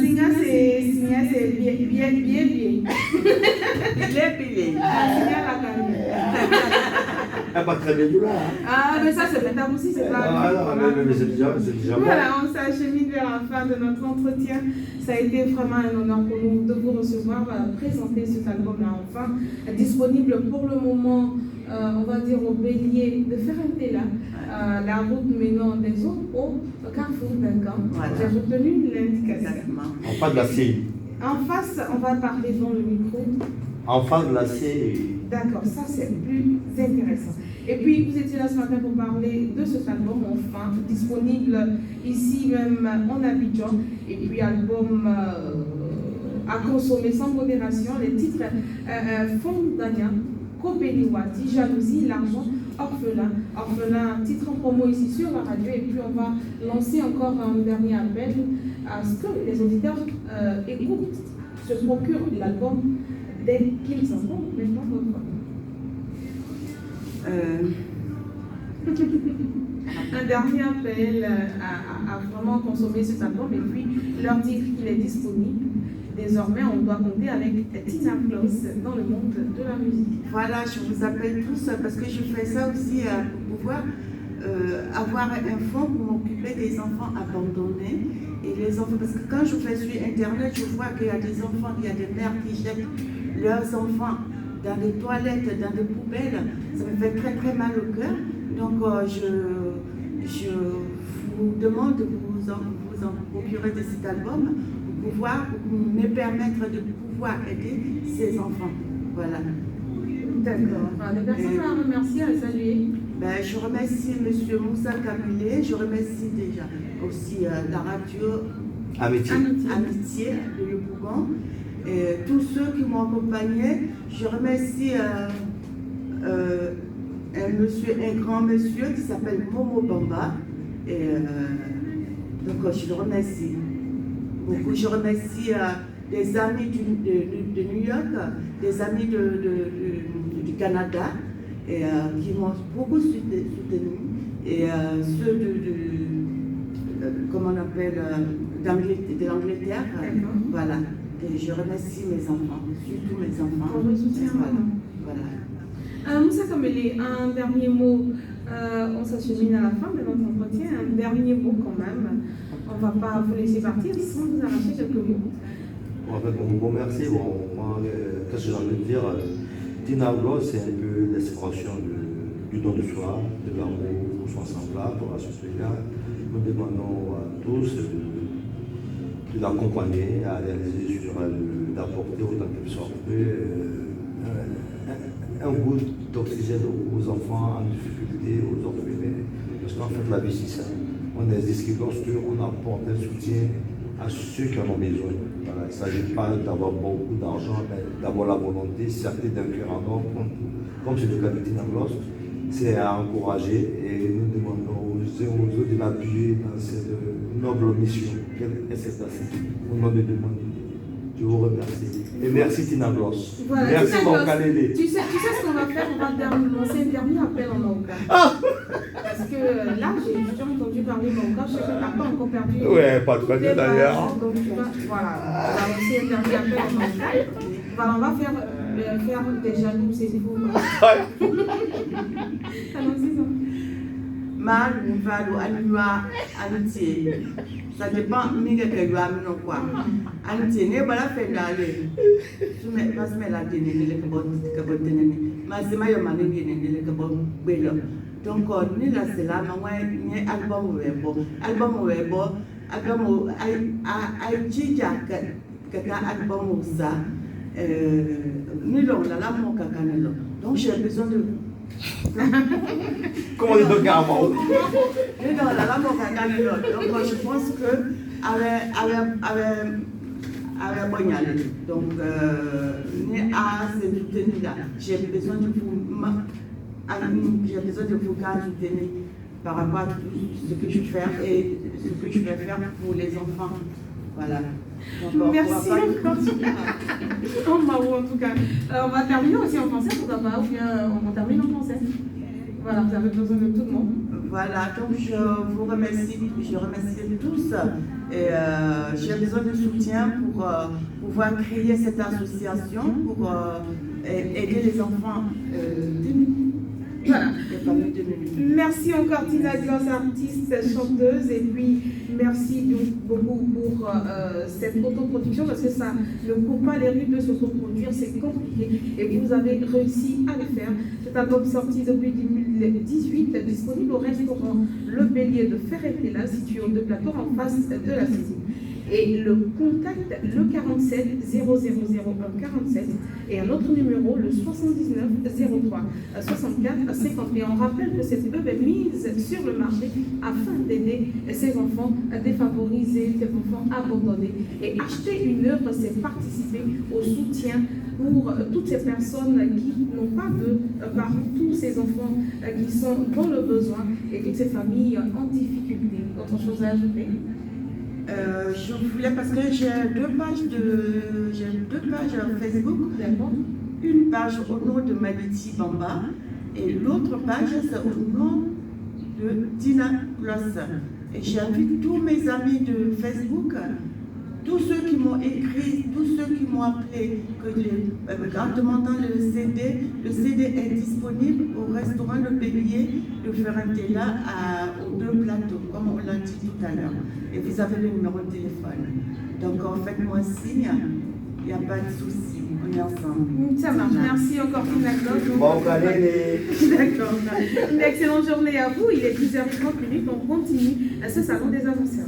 Signa, c'est bien. Il est bilé. Signa la carrière. Ah, pas très bien tout là. Ah, mais ça, c'est l'étape aussi, c'est pas. Ah, non, mais c'est déjà bon. Voilà, on s'achemine vers la fin de notre entretien. Ça a été vraiment un honneur pour nous de vous recevoir, présenter cet album-là enfin, disponible pour le moment, on va dire au Bélier de Ferrantella, la route menant des eaux au carrefour d'Incan. Voilà. J'ai retenu l'indication. En face de la C. En face, on va parler devant le micro. En face de la C. D'accord, ça c'est plus intéressant. Et puis vous étiez là ce matin pour parler de cet album enfin, disponible ici même en Abidjan. Et puis album à consommer sans modération. Les titres Fondania, Kopeniwati, Jalousie, L'argent, Orphelin. Orphelin, titre en promo ici sur la radio. Et puis on va lancer encore un dernier appel à ce que les auditeurs écoutent, se procurent l'album dès qu'ils en ont maintenant votre un dernier appel à vraiment consommer cet album et puis leur dire qu'il est disponible. Désormais, on doit compter avec Tina Claus dans le monde de la musique. Voilà, je vous appelle tous parce que je fais ça aussi pour pouvoir avoir un fonds pour m'occuper des enfants abandonnés. Et les enfants, parce que quand je fais sur Internet, je vois qu'il y a des enfants, il y a des mères qui jettent leurs enfants dans des toilettes, dans des poubelles. Ça me fait très très mal au cœur. Donc je vous demande de vous en procurer de cet album pour me permettre de pouvoir aider ces enfants. Voilà. D'accord. Des personnes à remercier, à saluer. Je remercie M. Moussa Kamile, je remercie déjà aussi la radio Amitié de Le Bougon, et tous ceux qui m'ont accompagné. Je remercie un grand monsieur qui s'appelle Momo Bamba. Et, donc je le remercie beaucoup. Je remercie des amis de New York, des amis du Canada, et qui m'ont beaucoup soutenu, et ceux comment on appelle, de l'Angleterre, voilà. Et je remercie mes enfants, surtout mes enfants. Pour le soutien. Voilà. Moussa Kamele, un dernier mot. On s'achemine à la fin de notre entretien. Un dernier mot quand même. On ne va pas vous laisser partir sans vous arracher quelques mots. En fait, bon merci. Moi, qu'est-ce que j'ai envie de dire? Tina Claus, c'est un peu l'expression du don de soi, de l'amour, soit semblable pour la société. Nous demandons à tous de l'accompagner, à réaliser sur elle, d'apporter autant que soit un goût d'oxygène aux enfants en difficulté, aux orphelins. Parce qu'en fait, la vie, c'est ça. On est discrimination, on apporte un soutien à ceux qui en ont besoin. Voilà, il ne s'agit pas d'avoir beaucoup d'argent, mais d'avoir la volonté, certes, d'un cœur en or, comme c'est le cas de Tina Claus. C'est à encourager et nous demandons aux uns aux autres de l'appuyer dans cette noble mission qu'elle essaie d'accepter. Au nom de demande. Je vous remercie. Et merci Tina Claus. Voilà, merci mon Kalele. Tu sais ce qu'on va faire? On va lancer un dernier appel en Maoka. Parce que là, j'ai déjà entendu parler Maoka. Je sais que tu n'as pas encore perdu. Ouais, pas très bien d'ailleurs. Donc voilà, on va lancer un dernier appel en Maoka. Voilà, on va faire des jaloux, c'est faux. Allons-y. Mal, Valo, Anua, Amitié. Ça dépend de ce que tu as quoi. Amitié, ne voilà fait d'aller. Je me passe la télé, les cabotes, ma semaille m'a dit les cabotes. Donc, ni la cela, ni album web, album Aïtija, album ça, ni l'on la mon cacanelo. Donc, j'ai besoin de. Comment on dit donc à moi? Donc, je pense que avec Bognal, donc j'ai besoin de vous soutenir par rapport à tout ce que je fais et ce que je vais faire pour les enfants. Voilà. Donc, merci encore. En tout cas. On va terminer aussi en français, pourquoi pas, ou bien on termine en français. Voilà, vous avez besoin de tout le monde. Voilà, donc je vous remercie, je remercie tous Et j'ai besoin de soutien pour pouvoir créer cette association, pour aider les enfants démunis. Voilà. Les familles démunies. Merci encore Tina Gloss, artiste, chanteuse, et puis merci donc beaucoup pour cette autoproduction, parce que ça ne court pas les rues de s'autoproduire, c'est compliqué, et vous avez réussi à le faire. Cet album sorti depuis 2018, disponible au restaurant Le Bélier de Ferretella, situé aux 2 plateaux en face de la Cécile. Et le contact, le 47 0001 47, et un autre numéro, le 79 03 64 50. Et on rappelle que cette œuvre est mise sur le marché afin d'aider ces enfants défavorisés, ces enfants abandonnés. Et acheter une œuvre, c'est participer au soutien pour toutes ces personnes qui n'ont pas de parmi tous ces enfants qui sont dans le besoin, et toutes ces familles en difficulté. Autre chose à ajouter? Je voulais, parce que j'ai deux pages Facebook. D'accord. Une page au nom de Maliti Bamba et l'autre page c'est au nom de Tina Gloss. Et j'invite tous mes amis de Facebook, tous ceux qui m'ont écrit, tous ceux qui m'ont appelé, en demandant le CD est disponible au restaurant Le Bélier de Ferretella aux 2 plateaux, comme on l'a dit tout à l'heure. Et vous avez le numéro de téléphone. Donc en fait, moi signe, il n'y a pas de souci, on est ensemble. Ça marche. Merci encore Tina Gloss. Bon, allez, D'accord. Une excellente journée à vous. Il est 10h30, on continue à ce salon des avanceurs.